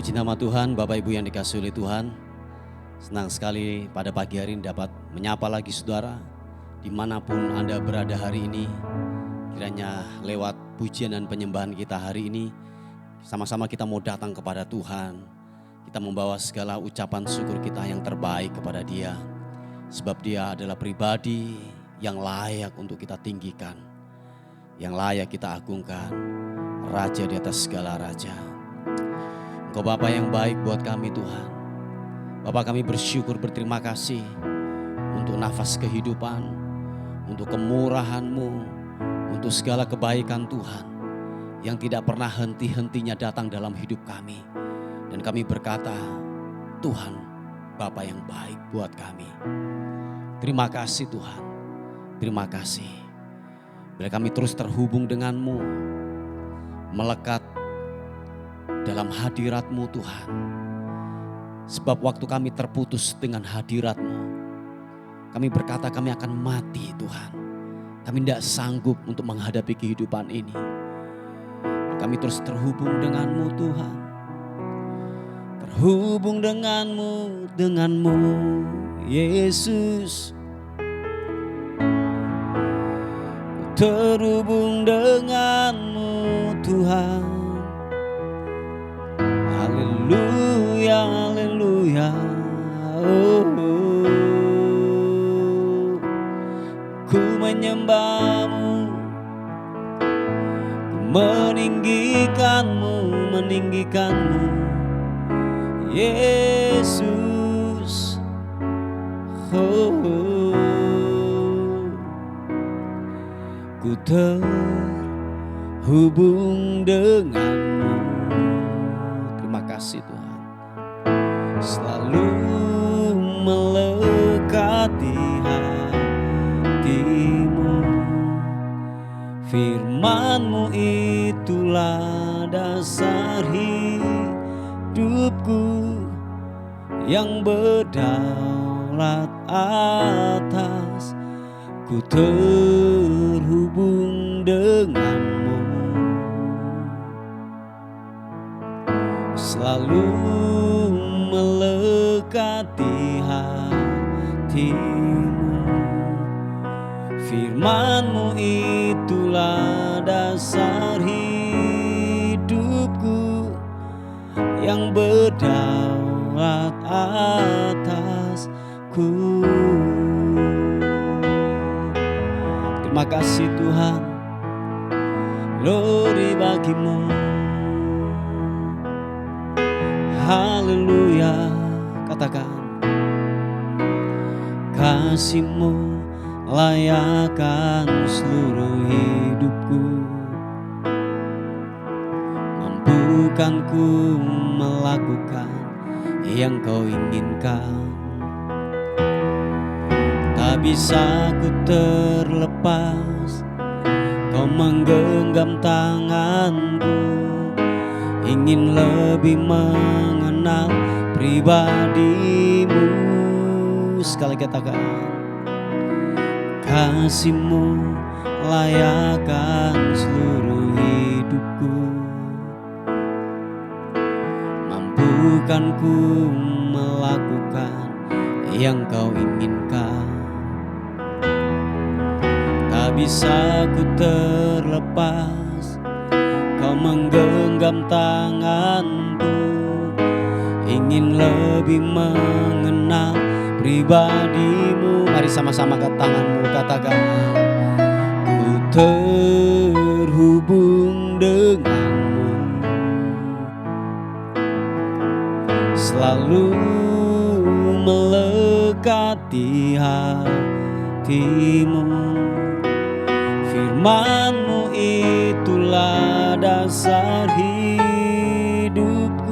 Puji nama Tuhan, Bapak Ibu yang dikasihi oleh Tuhan. Senang sekali pada pagi hari ini dapat menyapa lagi saudara. Dimanapun Anda berada hari ini, kiranya lewat pujian dan penyembahan kita hari ini, sama-sama kita mau datang kepada Tuhan. Kita membawa segala ucapan syukur kita yang terbaik kepada Dia. Sebab Dia adalah pribadi yang layak untuk kita tinggikan, yang layak kita agungkan, Raja di atas segala raja. Engkau Bapa yang baik buat kami Tuhan. Bapa, kami bersyukur, berterima kasih untuk nafas kehidupan, untuk kemurahan-Mu, untuk segala kebaikan Tuhan yang tidak pernah henti-hentinya datang dalam hidup kami. Dan kami berkata, Tuhan Bapa yang baik buat kami. Terima kasih Tuhan, terima kasih. Bila kami terus terhubung dengan-Mu, melekat dalam hadirat-Mu Tuhan. Sebab waktu kami terputus dengan hadirat-Mu, kami berkata kami akan mati Tuhan. Kami tidak sanggup untuk menghadapi kehidupan ini. Kami terus terhubung dengan-Mu Tuhan. Terhubung dengan-Mu Yesus. Terhubung dengan-Mu Tuhan. Haleluya, haleluya. Oh, ku menyembah-Mu, ku meninggikan-Mu, Yesus. Ku terhubung dengan-Mu. Terima kasih Tuhan. Selalu melekati hati-Mu. Firman-Mu itulah dasar hidupku yang berdaulat atas. Ku terhubung dengan-Mu. Selalu melekati hati-Mu. Firman-Mu itulah dasar hidupku yang berdaulat atasku. Terima kasih Tuhan, glory bagi-Mu. Haleluya, katakan. Kasih-Mu layakkan seluruh hidupku. Mampukan ku melakukan yang Kau inginkan. Tak bisa ku terlepas, Kau menggenggam tanganku. Ingin lebih mengenal pribadi-Mu. Sekali katakan, kasih-Mu layakkan seluruh hidupku. Mampukan ku melakukan yang Kau inginkan. Tak bisa ku terlepas, Kau menggenggam tanganku. Ingin lebih mengenal pribadi-Mu. Mari sama-sama ke tanganmu katakan, ku terhubung dengan-Mu. Selalu melekati hati-Mu. Firman-Mu itulah dasar hidupku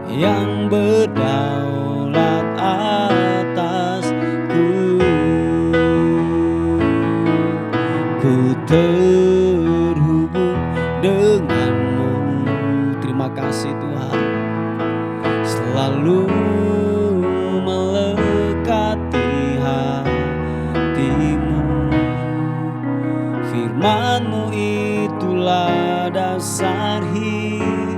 yang berdaulat atasku. Ku terhubung dengan-Mu. Terima kasih Tuhan. Selalu melekati hati-Mu. Firman-Mu itulah dasar hidupku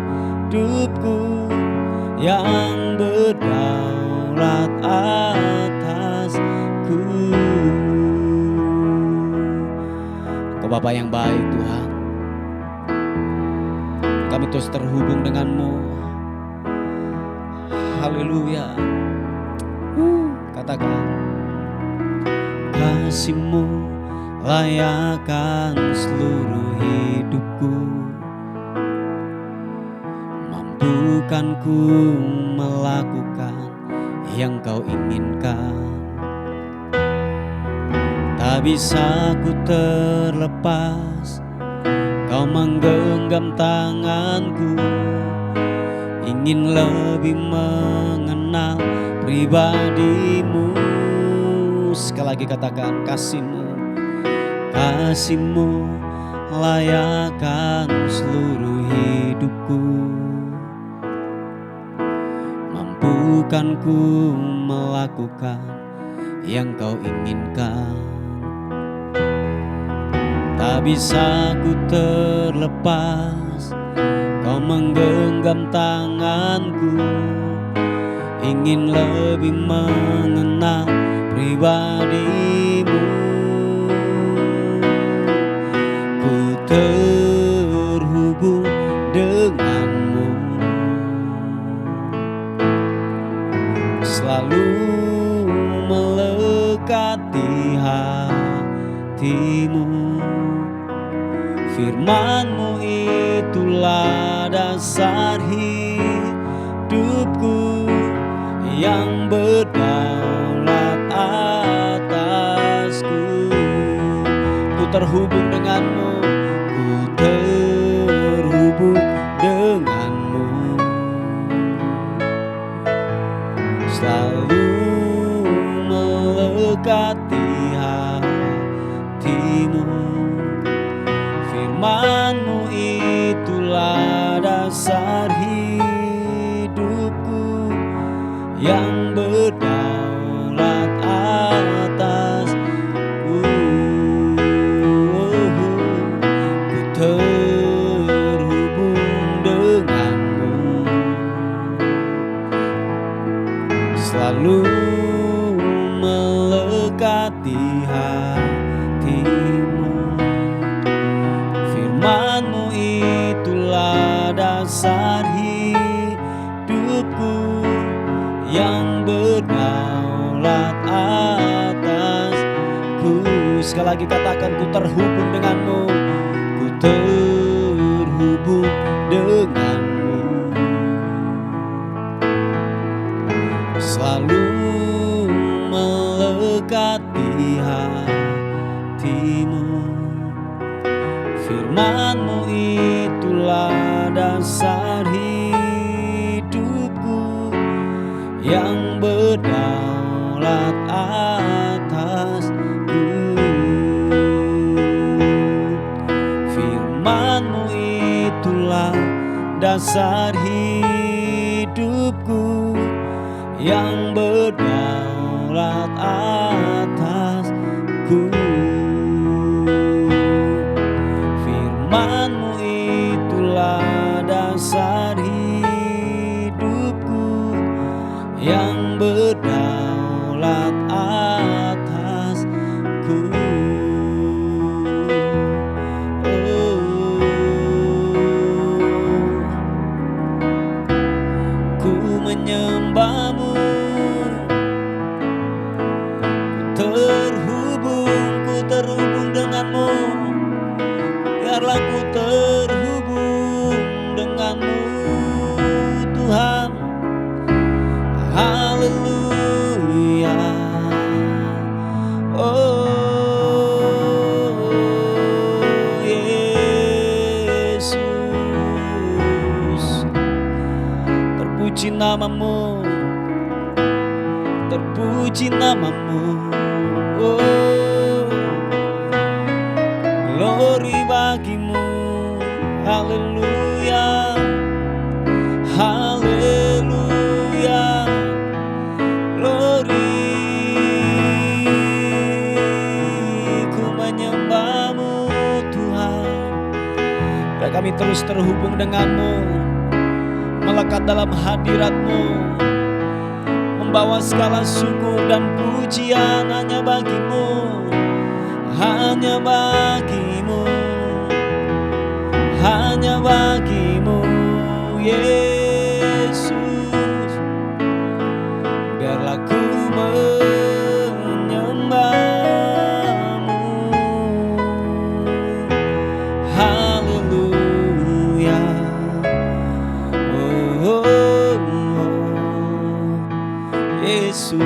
yang berdaulat atasku. Engkau Bapa yang baik Tuhan, kami terus terhubung denganmu. Haleluya. Katakan, kasih-Mu layakkan seluruh hidupku, mampukan ku melakukan yang Kau inginkan. Tak bisa ku terlepas, Kau menggenggam tanganku, ingin lebih mengenal pribadi-Mu. Sekali lagi katakan, kasih-Mu, kasih-Mu layakkan seluruh hidupku, mampukan ku melakukan yang Kau inginkan. Tak bisa ku terlepas, Kau menggenggam tanganku, ingin lebih mengenal pribadi-Mu. Ku terhubung denganmu, selalu melekati hatimu. Firman-Mu itulah dasar hidupku, yang berdaulat atasku. Ku terhubung denganmu, ku terhubung denganmu, selalu melekati hatimu. Firman-Mu itulah dasar hidupku, yang berdaulat atasku. Ku terhubung denganmu, selalu melekati hatimu. Firman-Mu itulah dasar hidupku, yang berdaulat atasku. Sekali lagi katakan, ku terhubung denganmu, ku terhubung denganmu, selalu melekati hatimu. Firman-Mu itulah dasar hidupku, yang berdaulat atasku. Firman-Mu itulah dasar hidupku, yang berdaulat atasku. Firman-Mu itulah dasar hidupku, yang berdaulat atasku. Ku menyembah-Mu, ku terhubung denganmu. Biarlah ku terhubung denganmu Tuhan. Haleluya. Oh Yesus, terpuji nama-Mu, terpuji nama-Mu. Oh, glory bagi-Mu. Haleluya, haleluya, glory. Ku menyembah-Mu Tuhan. Dan kami terus terhubung denganmu, melekat dalam hadirat-Mu, membawa segala syukur dan pujian hanya bagi-Mu, hanya bagi-Mu, hanya bagi-Mu, Yesus. Biarlah ku menyembah-Mu. Haleluya. Oh, oh, oh. Yesus,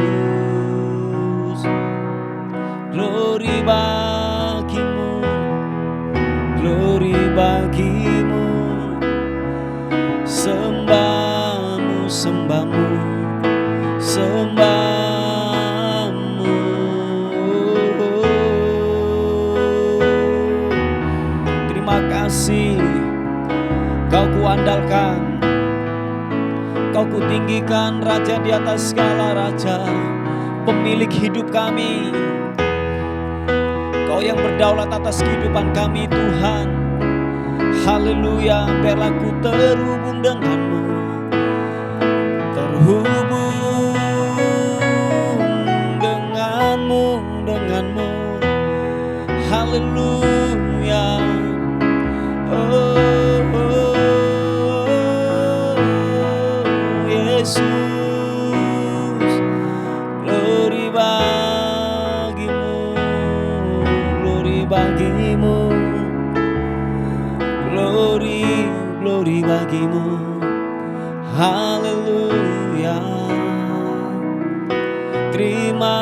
glory bagi-Mu, glory bagi-Mu, sembah-Mu, sembah-Mu, sembah-Mu. Terima kasih, Kau kuandalkan, Kau kutinggikan, Raja di atas segala raja, pemilik hidup kami. Kau yang berdaulat atas kehidupan kami, Tuhan. Haleluya. Biarlah ku terhubung denganmu, terhubung denganmu, denganmu. Haleluya. Oh, oh, Yesus, glory bagi-Mu, glory bagi-Mu, glory, glory bagi-Mu. Haleluya. Terima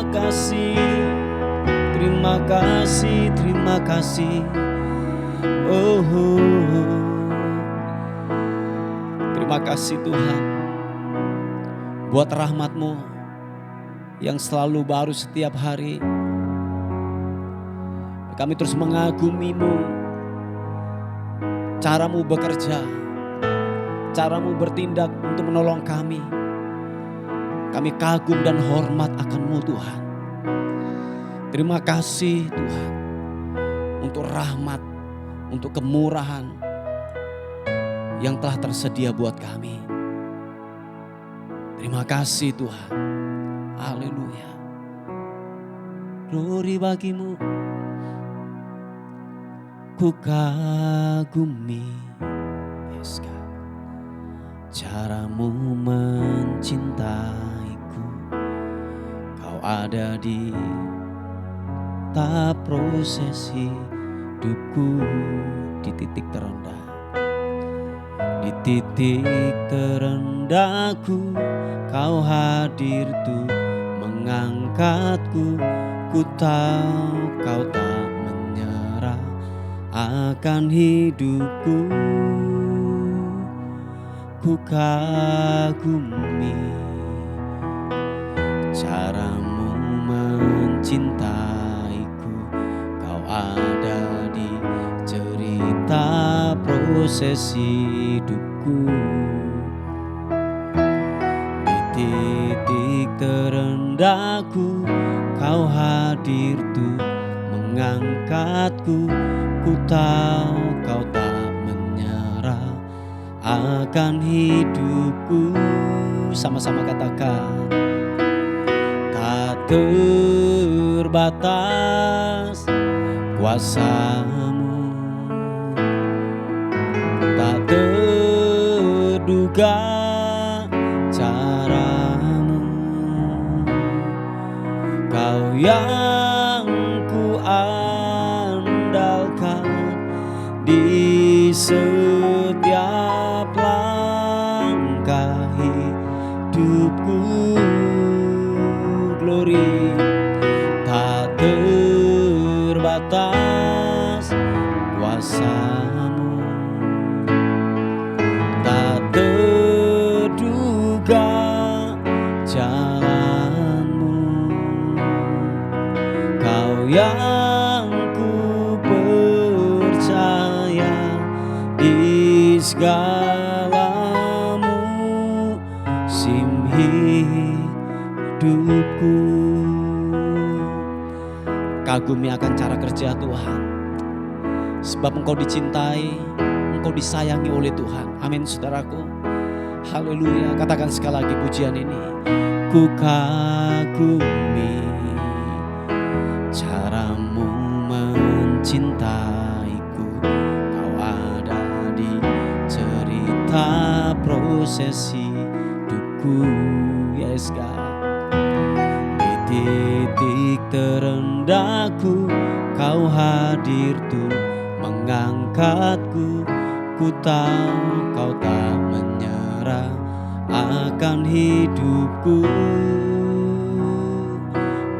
kasih, terima kasih, terima kasih. Oh, terima kasih Tuhan buat rahmat-Mu yang selalu baru setiap hari. Kami terus mengagumi-Mu, cara-Mu bekerja, cara-Mu bertindak untuk menolong kami. Kami kagum dan hormat akan-Mu Tuhan. Terima kasih Tuhan untuk rahmat, untuk kemurahan yang telah tersedia buat kami. Terima kasih Tuhan. Haleluya. Glory bagi-Mu. Ku kagumi, yes God, cara-Mu mencintaiku. Kau ada di tahap proses hidupku, di titik terendah, di titik terendahku. Kau hadir tuh mengangkatku. Ku tahu Kau tak menyerah akan hidupku. Ku kagumi cara-Mu mencintaiku. Kau ada di cerita proses hidupku, di titik terendahku. Kau hadir tuh mengangkatku. Ku tahu Kau tak menyerah akan hidupku. Sama-sama katakan. Tak terbatas kuasa-Mu, tak terduga cara-Mu. Kau yang ku andalkan di setiap langkah hidupku. Glory, tak terbatas kuasa-Mu, tak terduga jalan-Mu. Kau yang ku percaya di segala musim hidupku. Kagumi akan cara kerja Tuhan, sebab Engkau dicintai, engkau disayangi oleh Tuhan. Amin saudaraku. Haleluya. Katakan sekali lagi pujian ini. Ku kagumi caramu mencintaiku. Kau ada di cerita proses hidupku. Yes God. Di titik terendahku Kau hadir tuh mengangkatku. Ku tahu Kau tak menyerah akan hidupku.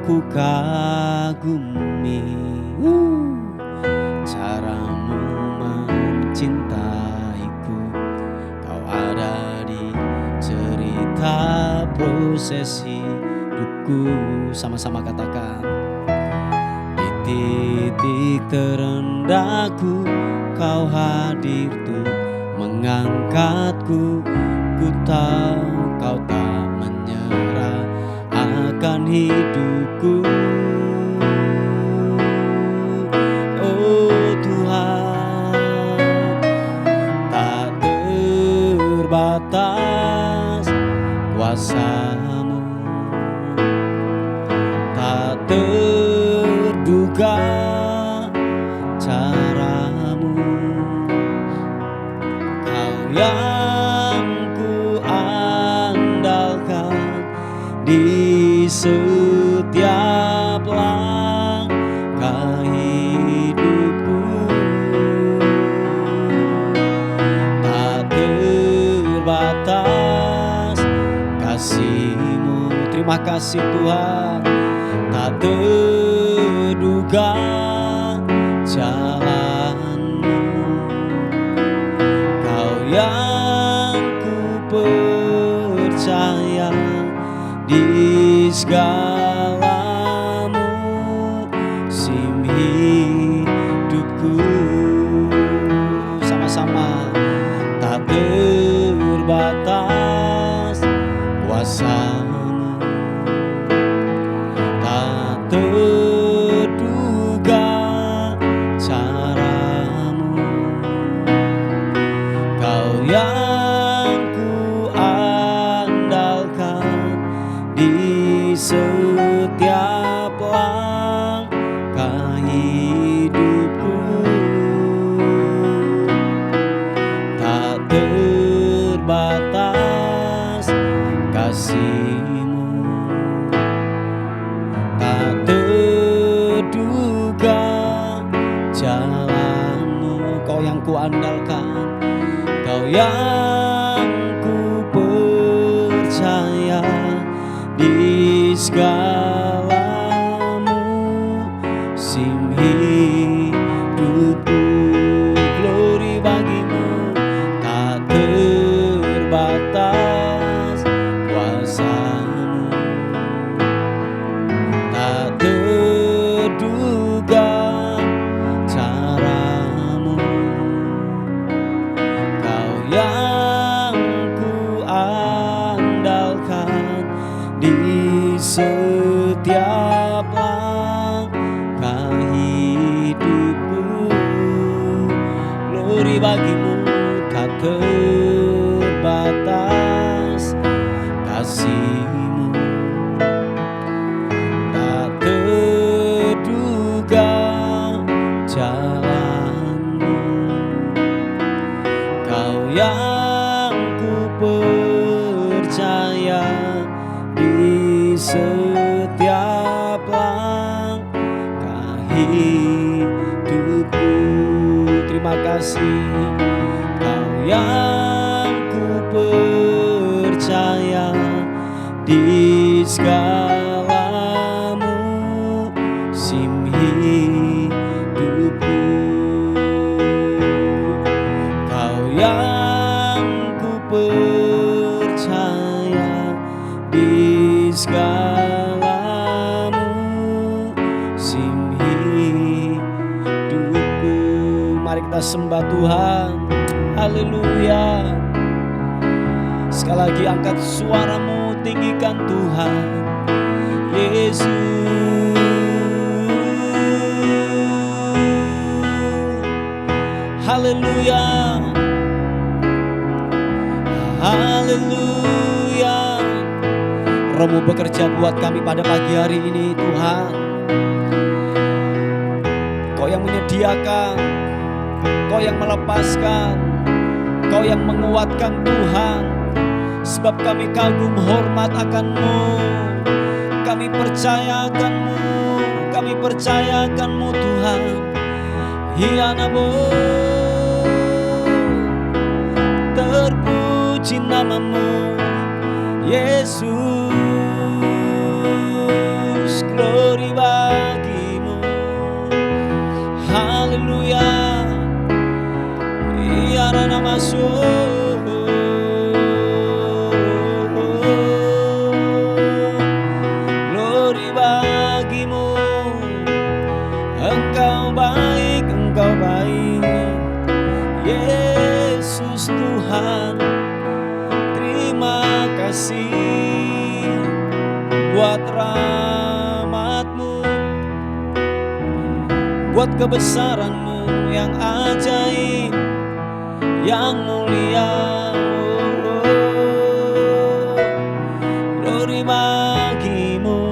Ku kagumi caramu mencintaiku. Kau ada di cerita proses hidupku. Sama-sama katakan. Di titik terendahku Kau hadir tuh mengangkatku. Ku tahu Kau tak menyerah akan hidupku. Oh Tuhan, tak terbatas kuasa-Mu, tak terduga cara-Mu. Kau yang ku andalkan di setiap langkah hidupku. Tak terbatas kasih-Mu. Terima kasih Tuhan. Tak terduga jalan-Mu. Kau yang ku percaya di segala musim hidupku. Sama-sama. Tak terbatas kuasa-Mu, tak terduga cara-Mu. Kau yang ku andalkan di setiap langkah hidupku. Tak terbatas kasih-Mu, tak terduga jalan-Mu. Kau yang ku andalkan, Kau yang ku percaya di segala musim hidupku. Glory bagi-Mu. Tak terbatas kuasa-Mu, tak terduga cara-Mu. Kau yang ku andalkan di setiap langkah hidupku. Glory bagi-Mu. Tak terbatas kasih-Mu, tak terduga jalan-Mu. Kau yang ku percaya di setiap langkah hidupku. Terima kasih. Kau yang ku percaya di segala musim hidupku. Kau yang ku percaya di segala musim hidupku. Mari kita sembah Tuhan. Haleluya. Sekali lagi angkat suaramu, tinggikan Tuhan Yesus. Haleluya. Haleluya. Roh-Mu bekerja buat kami pada pagi hari ini Tuhan. Kau yang menyediakan, Kau yang melepaskan, Kau yang menguatkan Tuhan. Sebab kami kagum hormat akan-Mu, kami percaya akan-Mu, kami percaya akan-Mu Tuhan. Hianamu, terpuji nama-Mu Yesus, glory bagi-Mu. Haleluya. Iara nama-Mu, glory bagi-Mu. Engkau baik, Engkau baik, Yesus Tuhan. Terima kasih buat rahmat-Mu, buat kebesaran-Mu yang ajaib, yang mulia. Glory bagi-Mu.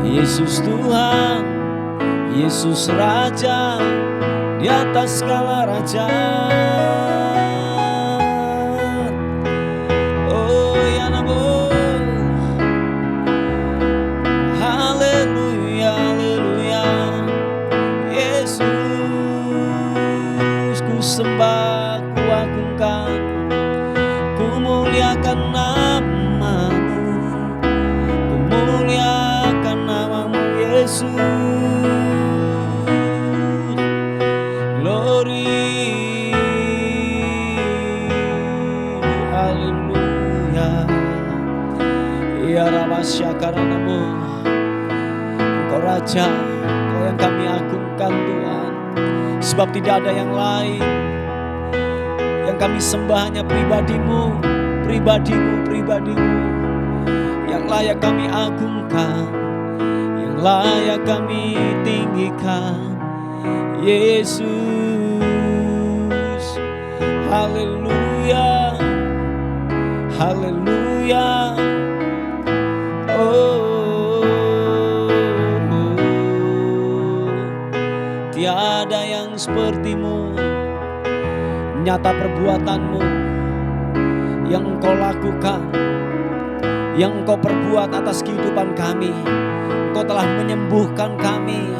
Yesus Tuhan, Yesus Raja, di atas segala raja. Oh ya namo, haleluya, haleluya. Yesus, ku sembah, ku agungkan, ku muliakan nama-Mu, ku muliakan nama-Mu Yesus. Glory, haleluya. Ya Rabasya karena-Mu, Engkau Raja, Engkau yang kami agungkan Tuhan. Sebab tidak ada yang lain. Yang kami sembah hanya pribadi-Mu, pribadi-Mu, pribadi-Mu. Yang layak kami agungkan, yang layak kami tinggikan. Yesus, haleluya, haleluya. Oh, tiada yang seperti-Mu. Nyata perbuatan-Mu yang Engkau lakukan, yang Engkau perbuat atas kehidupan kami. Engkau telah menyembuhkan kami.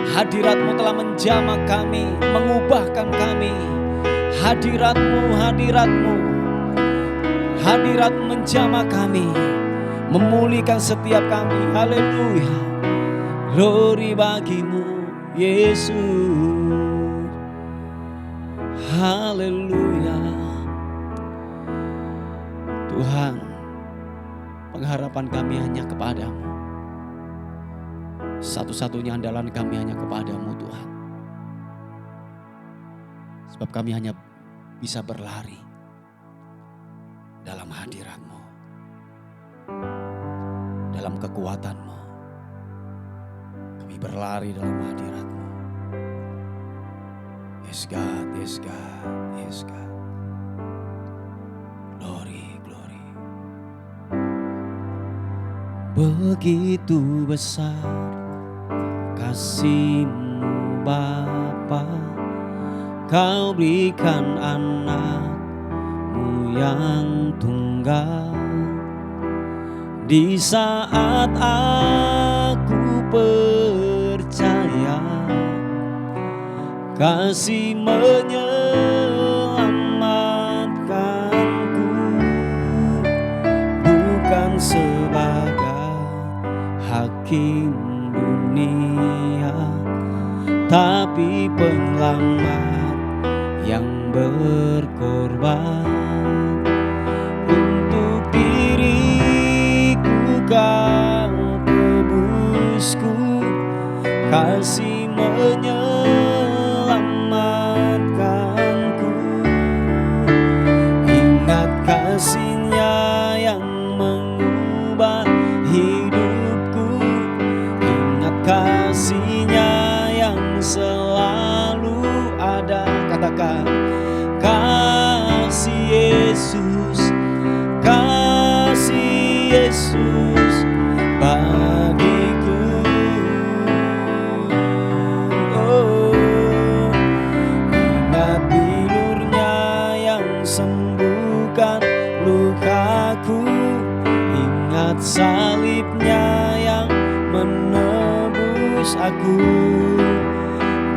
Hadirat-Mu telah menjamah kami, mengubahkan kami. Hadirat-Mu, hadirat-Mu, hadirat menjamah kami, memulihkan setiap kami. Haleluya. Glory bagi-Mu Yesus. Haleluya. Tuhan, pengharapan kami hanya kepada-Mu. Satu-satunya andalan kami hanya kepada-Mu Tuhan. Sebab kami hanya bisa berlari dalam hadirat-Mu, dalam kekuatan-Mu. Kami berlari dalam hadirat-Mu. Yes God, yes God, yes God. Glory, glory. Begitu besar kasih-Mu Bapa, Kau berikan anak-Mu yang tunggal. Di saat aku percaya, kasih menyelamatkanku, bukan sebagai hakim dunia, tapi penyelamat yang berkorban. Untuk diriku Kau tebusku, kasih menyelamatkanku. Ingat kasih-Nya yang mengubah hidupku, ingat kasih-Nya yang selalu ada. Katakan salibnya yang menebus aku.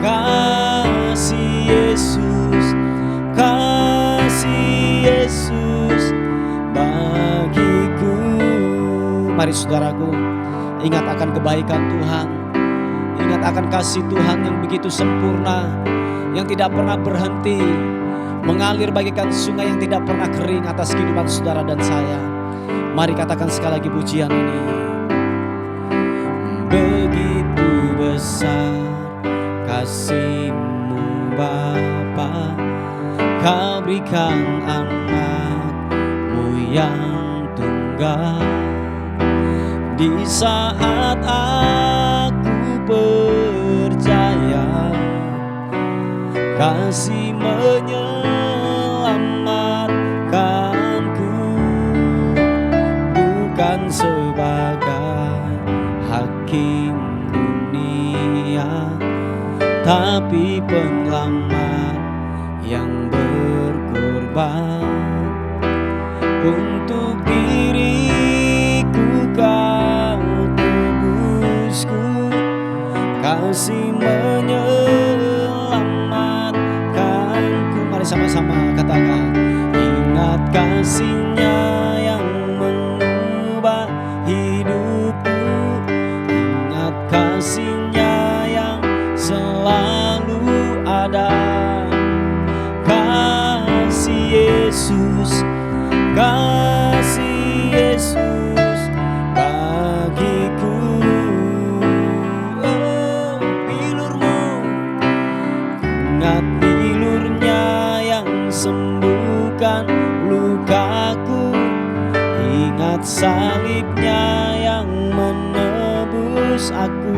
Kasih Yesus, kasih Yesus bagiku. Mari saudaraku, ingat akan kebaikan Tuhan. Ingat akan kasih Tuhan yang begitu sempurna, yang tidak pernah berhenti, mengalir bagaikan sungai yang tidak pernah kering atas kehidupan saudara dan saya. Mari katakan sekali lagi pujian ini. Begitu besar kasih-Mu Bapa, Kau berikan anak-Mu yang tunggal. Di saat aku percaya kasih menyelamatkanku, bukan sebagai hakim dunia, tapi penyelamat yang berkorban untuk diriku. Kau tebusku, kasih menyelamatkanku. Mari sama-sama katakan, ingat kasih-Nya yang mengubah hidupku, ingat kasih-Nya yang selalu ada. Kasih Yesus, kasih Yesus bagiku. Oh, bilur-Mu, ingat bilur-Nya yang sembuhkan lukaku, ingat salib-Nya yang menebus aku.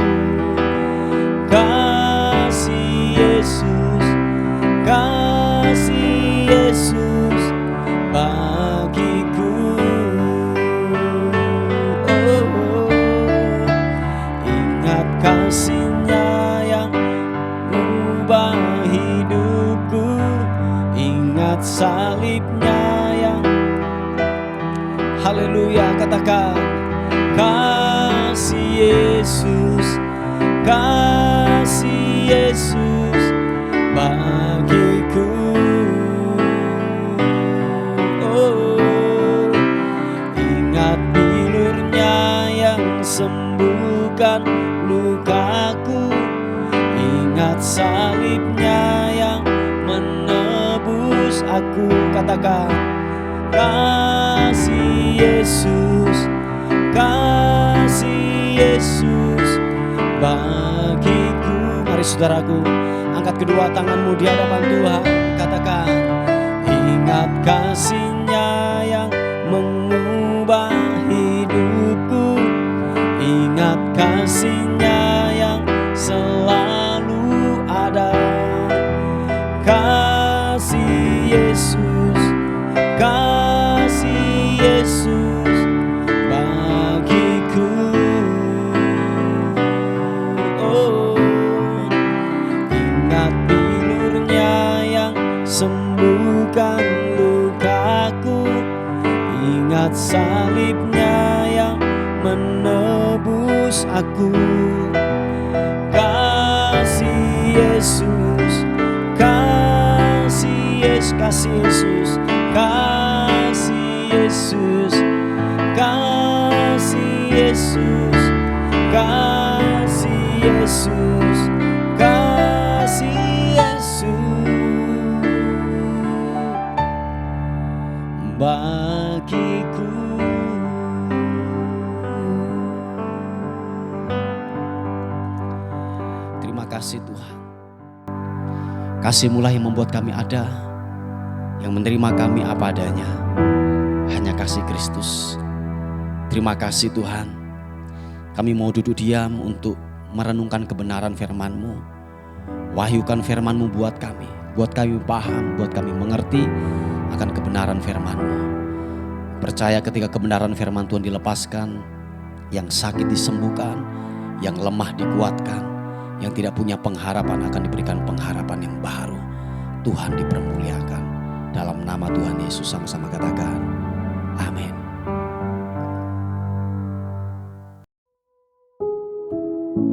Kasih Yesus, kasih Yesus bagiku. Oh, ingat kasih-Nya yang mengubah hidupku, ingat salib-Nya yang, haleluya, katakan, kasih Yesus, kasih Yesus bagiku. Oh, ingat bilur-Nya yang sembuhkan lukaku, ingat salib-Nya yang menebus aku. Katakan, kasih Yesus, kasih Yesus bagiku. Mari saudaraku, angkat kedua tanganmu di hadapan Tuhan. Katakan, ingat kasih-Nya yang mengubah hidupku, ingat kasih-Nya yang selalu ada. Kasih Yesus, kasih Yesus bagiku. Oh, ingat bilur-Nya yang sembuhkan lukaku, ingat salib-Nya yang menebus aku. Kasih Yesus, kasih Yesus, kasih Yesus, kasih Yesus, kasih Yesus, kasih Yesus, kasih Yesus bagiku. Terima kasih Tuhan. Kasih-Mu lah yang membuat kami ada, yang menerima kami apa adanya. Hanya kasih Kristus. Terima kasih Tuhan. Kami mau duduk diam untuk merenungkan kebenaran firman-Mu. Wahyukan firman-Mu buat kami paham, buat kami mengerti akan kebenaran firman-Mu. Percaya ketika kebenaran firman Tuhan dilepaskan, yang sakit disembuhkan, yang lemah dikuatkan, yang tidak punya pengharapan akan diberikan pengharapan yang baru. Tuhan dipermuliakan. Dalam nama Tuhan Yesus sama-sama katakan, amin. Puji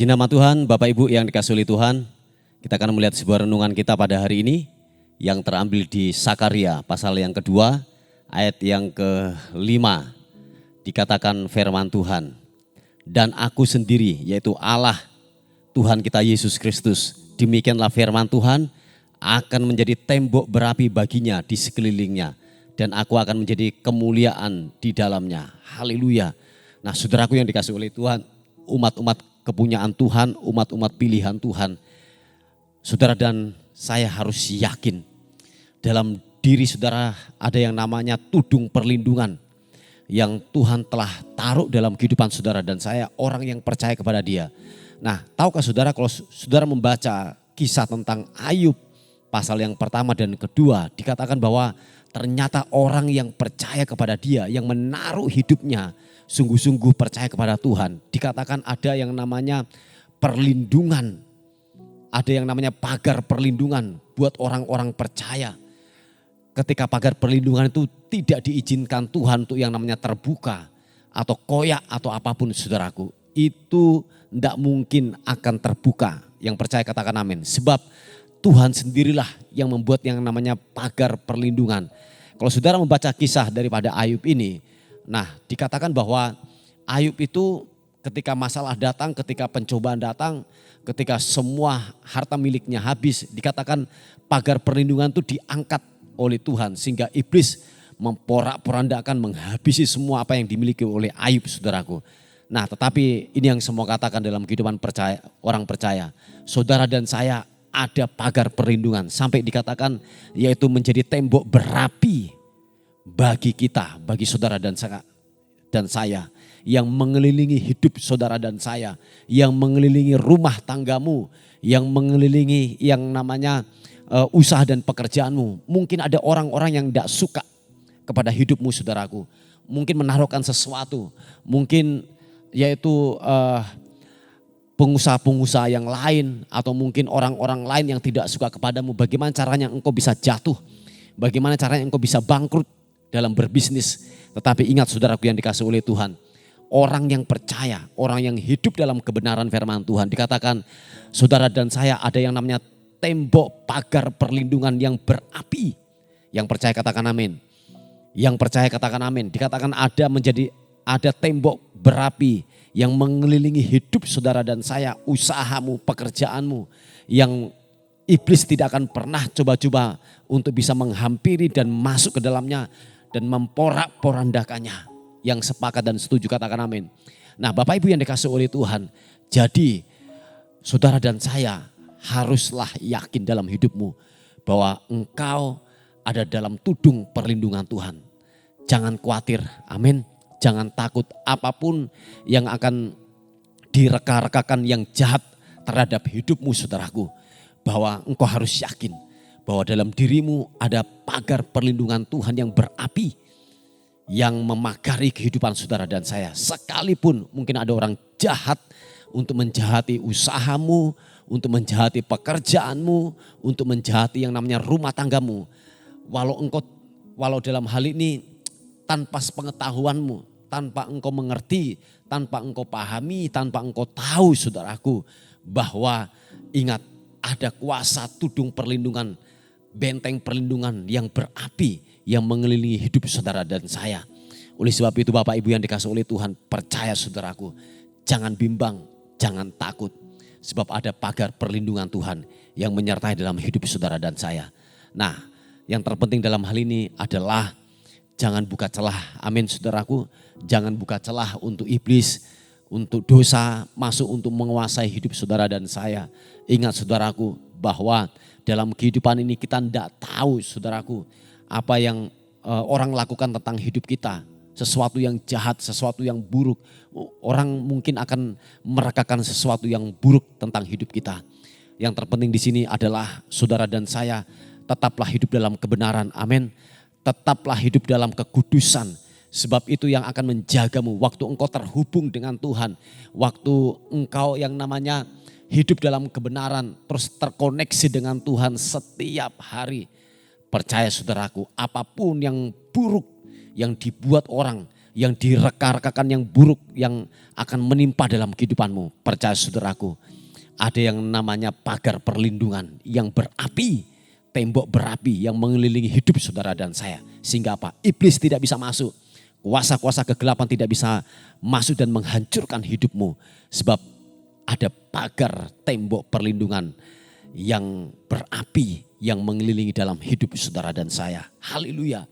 nama Tuhan, Bapak Ibu yang dikasihi oleh Tuhan, kita akan melihat sebuah renungan kita pada hari ini yang terambil di Sakaria pasal yang kedua, ayat yang ke-5. Dikatakan firman Tuhan, dan aku sendiri yaitu Allah Tuhan kita Yesus Kristus, demikianlah firman Tuhan, akan menjadi tembok berapi baginya di sekelilingnya, dan aku akan menjadi kemuliaan di dalamnya. Haleluya. Nah, saudaraku yang dikasihi oleh Tuhan, umat-umat kepunyaan Tuhan, umat-umat pilihan Tuhan, saudara dan saya harus yakin dalam diri saudara ada yang namanya tudung perlindungan yang Tuhan telah taruh dalam kehidupan saudara dan saya, orang yang percaya kepada Dia. Nah, tahukah saudara kalau saudara membaca kisah tentang Ayub pasal yang pertama dan kedua, dikatakan bahwa ternyata orang yang percaya kepada Dia, yang menaruh hidupnya sungguh-sungguh percaya kepada Tuhan, dikatakan ada yang namanya perlindungan, ada yang namanya pagar perlindungan buat orang-orang percaya. Ketika pagar perlindungan itu tidak diizinkan Tuhan untuk yang namanya terbuka atau koyak atau apapun, saudaraku, itu tidak mungkin akan terbuka. Yang percaya katakan amin. Sebab Tuhan sendirilah yang membuat yang namanya pagar perlindungan. Kalau saudara membaca kisah daripada Ayub ini, nah, dikatakan bahwa Ayub itu ketika masalah datang, ketika pencobaan datang, ketika semua harta miliknya habis, dikatakan pagar perlindungan itu diangkat oleh Tuhan sehingga iblis memporak-porandakan, menghabisi semua apa yang dimiliki oleh Ayub, saudaraku. Nah, tetapi ini yang semua katakan dalam kehidupan percaya, orang percaya, saudara dan saya ada pagar perlindungan sampai dikatakan yaitu menjadi tembok berapi bagi kita, bagi saudara dan saya yang mengelilingi hidup saudara dan saya, yang mengelilingi rumah tanggamu, yang mengelilingi yang namanya usaha dan pekerjaanmu. Mungkin ada orang-orang yang tidak suka kepada hidupmu, saudaraku. Mungkin menaruhkan sesuatu, mungkin yaitu pengusaha-pengusaha yang lain atau mungkin orang-orang lain yang tidak suka kepadamu. Bagaimana caranya engkau bisa jatuh? Bagaimana caranya engkau bisa bangkrut dalam berbisnis? Tetapi ingat saudaraku yang dikasihi oleh Tuhan, orang yang percaya, orang yang hidup dalam kebenaran firman Tuhan, dikatakan saudara dan saya ada yang namanya tembok pagar perlindungan yang berapi. Yang percaya katakan amin. Yang percaya katakan amin. Dikatakan ada tembok berapi yang mengelilingi hidup saudara dan saya, usahamu, pekerjaanmu, yang iblis tidak akan pernah coba-coba untuk bisa menghampiri dan masuk ke dalamnya dan memporak-porandakannya. Yang sepakat dan setuju katakan amin. Nah, Bapak Ibu yang dikasihi oleh Tuhan, jadi saudara dan saya haruslah yakin dalam hidupmu bahwa engkau ada dalam tudung perlindungan Tuhan. Jangan khawatir, amin. Jangan takut apapun yang akan direka-rekakan yang jahat terhadap hidupmu, saudaraku. Bahwa engkau harus yakin bahwa dalam dirimu ada pagar perlindungan Tuhan yang berapi, yang memagari kehidupan saudara dan saya. Sekalipun mungkin ada orang jahat untuk menjahati usahamu, untuk menjahati pekerjaanmu, untuk menjahati yang namanya rumah tanggamu. Walau dalam hal ini tanpa sepengetahuanmu, tanpa engkau mengerti, tanpa engkau pahami, tanpa engkau tahu, saudaraku, bahwa ingat ada kuasa tudung perlindungan, benteng perlindungan yang berapi yang mengelilingi hidup saudara dan saya. Oleh sebab itu Bapak Ibu yang dikasihi oleh Tuhan, percaya saudaraku, jangan bimbang, jangan takut. Sebab ada pagar perlindungan Tuhan yang menyertai dalam hidup saudara dan saya. Nah, yang terpenting dalam hal ini adalah jangan buka celah, amin saudaraku. Jangan buka celah untuk iblis, untuk dosa masuk untuk menguasai hidup saudara dan saya. Ingat saudaraku bahwa dalam kehidupan ini kita tidak tahu saudaraku apa yang orang lakukan tentang hidup kita. Sesuatu yang jahat, sesuatu yang buruk. Orang mungkin akan merekakan sesuatu yang buruk tentang hidup kita. Yang terpenting di sini adalah saudara dan saya tetaplah hidup dalam kebenaran, amin. Tetaplah hidup dalam kekudusan. Sebab itu yang akan menjagamu waktu engkau terhubung dengan Tuhan. Waktu engkau yang namanya hidup dalam kebenaran, terus terkoneksi dengan Tuhan setiap hari. Percaya saudaraku, apapun yang buruk yang dibuat orang, yang direka-rekakan yang buruk yang akan menimpa dalam kehidupanmu. Percaya saudaraku, ada yang namanya pagar perlindungan yang berapi, tembok berapi yang mengelilingi hidup saudara dan saya. Sehingga apa? Iblis tidak bisa masuk. Kuasa-kuasa kegelapan tidak bisa masuk dan menghancurkan hidupmu. Sebab ada pagar tembok perlindungan yang berapi yang mengelilingi dalam hidup saudara dan saya. Haleluya.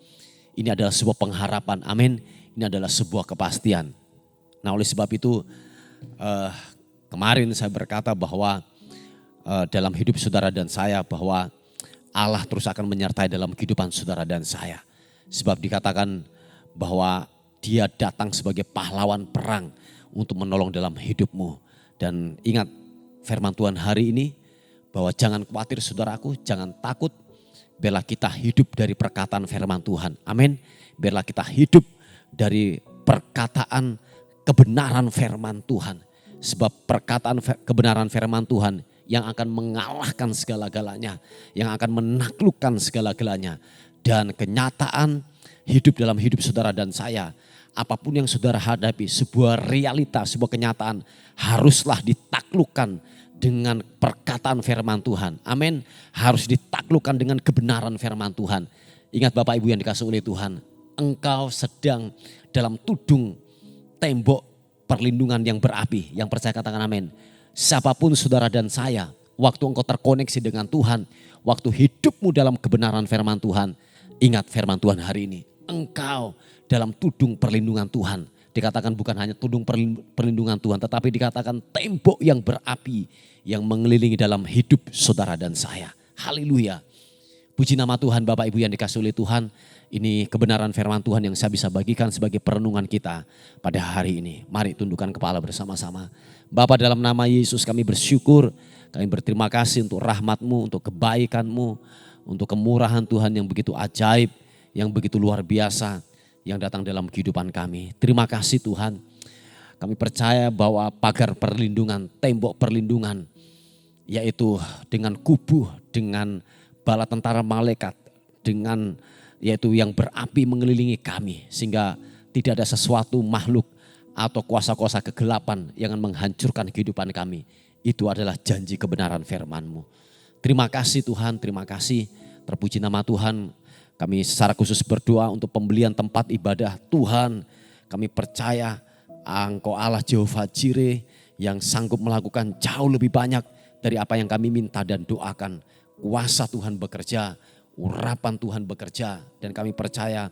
Ini adalah sebuah pengharapan. Amin. Ini adalah sebuah kepastian. Nah, oleh sebab itu kemarin saya berkata bahwa dalam hidup saudara dan saya bahwa Allah terus akan menyertai dalam kehidupan saudara dan saya. Sebab dikatakan bahwa Dia datang sebagai pahlawan perang untuk menolong dalam hidupmu. Dan ingat firman Tuhan hari ini bahwa jangan khawatir saudaraku, jangan takut. Biarlah kita hidup dari perkataan firman Tuhan. Amin. Biarlah kita hidup dari perkataan kebenaran firman Tuhan. Sebab perkataan kebenaran firman Tuhan yang akan mengalahkan segala-galanya, yang akan menaklukkan segala-galanya. Dan kenyataan hidup dalam hidup saudara dan saya, apapun yang saudara hadapi, sebuah realita, sebuah kenyataan haruslah ditaklukkan dengan perkataan firman Tuhan. Amin. Harus ditaklukkan dengan kebenaran firman Tuhan. Ingat Bapak Ibu yang dikasihi oleh Tuhan, engkau sedang dalam tudung tembok perlindungan yang berapi. Yang percaya katakan amin. Siapapun saudara dan saya, waktu engkau terkoneksi dengan Tuhan, waktu hidupmu dalam kebenaran firman Tuhan, ingat firman Tuhan hari ini. Engkau dalam tudung perlindungan Tuhan. Dikatakan bukan hanya tudung perlindungan Tuhan, tetapi dikatakan tembok yang berapi yang mengelilingi dalam hidup saudara dan saya. Haleluya. Puji nama Tuhan Bapak Ibu yang dikasihi oleh Tuhan. Ini kebenaran firman Tuhan yang saya bisa bagikan sebagai perenungan kita pada hari ini. Mari tundukkan kepala bersama-sama. Bapa, dalam nama Yesus kami bersyukur. Kami berterima kasih untuk rahmat-Mu, untuk kebaikan-Mu, untuk kemurahan Tuhan yang begitu ajaib, yang begitu luar biasa yang datang dalam kehidupan kami. Terima kasih Tuhan. Kami percaya bahwa pagar perlindungan, tembok perlindungan, yaitu dengan kubu, dengan bala tentara malaikat, dengan yaitu yang berapi mengelilingi kami. Sehingga tidak ada sesuatu makhluk atau kuasa-kuasa kegelapan yang akan menghancurkan kehidupan kami. Itu adalah janji kebenaran firman-Mu. Terima kasih Tuhan, terima kasih. Terpuji nama Tuhan. Kami secara khusus berdoa untuk pembelian tempat ibadah Tuhan. Kami percaya Engkau Allah Jehovah Jireh yang sanggup melakukan jauh lebih banyak dari apa yang kami minta dan doakan. Kuasa Tuhan bekerja, urapan Tuhan bekerja, dan kami percaya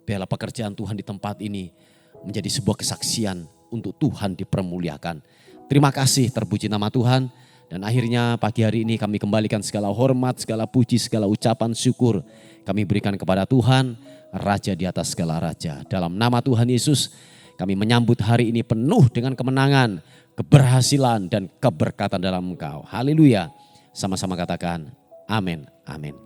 biarlah pekerjaan Tuhan di tempat ini menjadi sebuah kesaksian untuk Tuhan dipermuliakan. Terima kasih, terpuji nama Tuhan. Dan akhirnya pagi hari ini kami kembalikan segala hormat, segala puji, segala ucapan syukur kami berikan kepada Tuhan, Raja di atas segala raja. Dalam nama Tuhan Yesus kami menyambut hari ini penuh dengan kemenangan, keberhasilan dan keberkatan dalam Engkau. Haleluya. Sama-sama katakan amin, amin.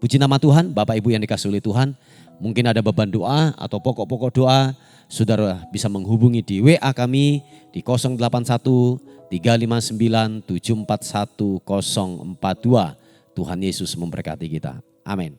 Puji nama Tuhan, Bapak Ibu yang dikasihi oleh Tuhan. Mungkin ada beban doa atau pokok-pokok doa, saudara bisa menghubungi di WA kami di 081 359 741 042. Tuhan Yesus memberkati kita. Amin.